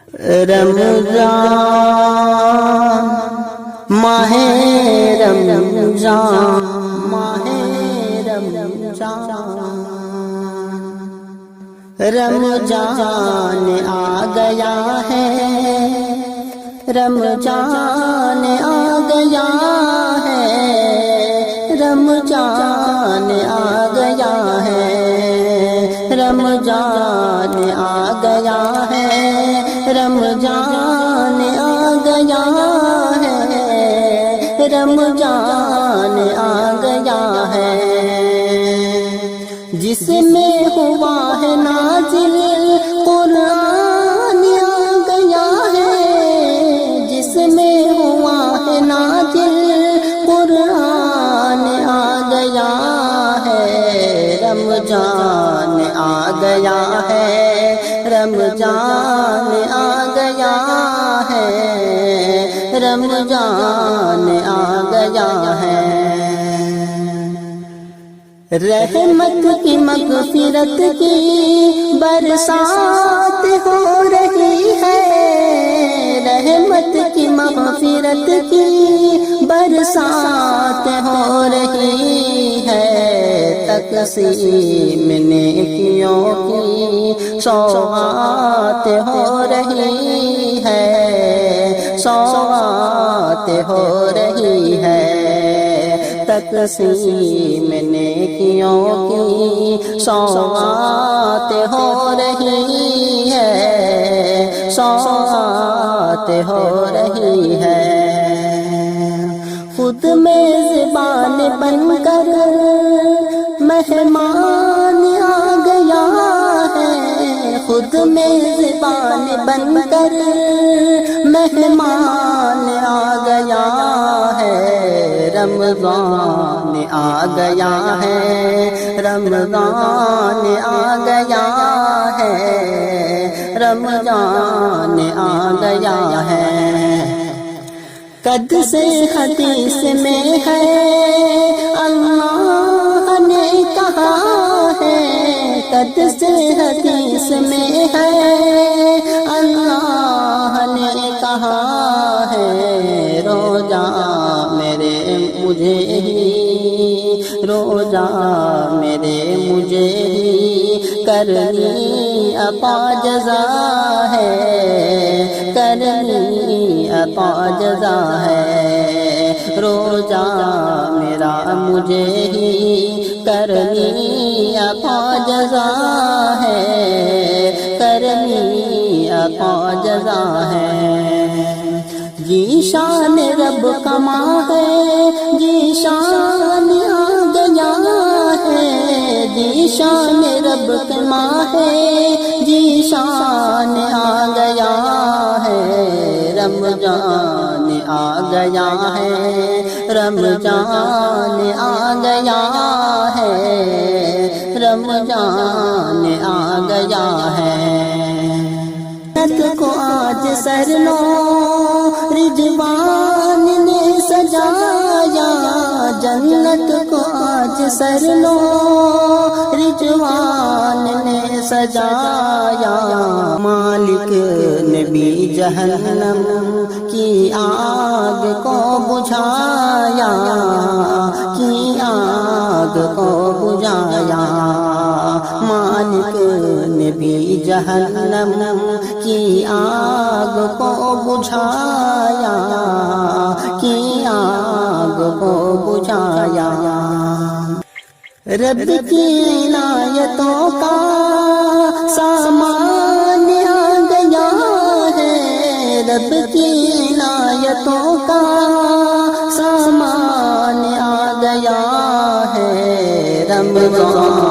رمضان ماہ رمضان ماہ رمضان رمضان آ گیا ہے رمضان آ گیا ہے رمضان آ گیا ہے رمضان آ گیا ہے رمضان آ گیا ہے رمضان آ گیا ہے جس میں ہوا ہے نازل قرآن آ گیا ہے جس میں ہوا ہے نازل قرآن آ گیا ہے رمضان آ گیا ہے رمضان آ گیا ہے رمضان آ گیا ہے رحمت کی مغفرت کی برسات ہو رہی ہے رحمت کی مغفرت کی برسات ہو رہی ہے تقسیم نیکیوں کی سوغات ہو رہی ہے سوغات ہو رہی ہے تقسیم نیکیوں کی سوغات ہو رہی ہے سوغات ہو رہی ہے خود میزبان بن کر مہمان آ گیا ہے خود میزبان بن کر مہمان آ گیا ہے رمضان آ گیا ہے رمضان آ گیا ہے رمضان آ گیا ہے قد سے حدیث میں ہے اللہ نے کہا ہے قد سے حدیث میں ہے اللہ نے کہا ہے روزہ میرے مجھے ہی روزہ میرے مجھے ہی کرنی عطا جزا ہے کرنی عطا جزا ہے روزہ میرا مجھے ہی کرنی عطا جزا ہے کرنی عطا جزا ہے جی شان رب کما ہے جی شان آ گیا ہے جی شان رب کما ہے جی شان آ گیا ہے رمضان آ گیا ہے رمضان آ گیا ہے رمضان آ گیا ہے جنت کو آج سرنو رضوان نے سجایا جنت کو آج سرنو رضوان نے سجایا مالک نے بھی جہنم کی آگ کو بجھایا کی آگ کو بجھایا مالک نے بھی جہنم کی آگ کو بجھایا کی آگ کو بجھایا رب کی عنایتوں کا سامان آ گیا ہے رب کی عنایتوں کا سامان آ گیا ہے رمضان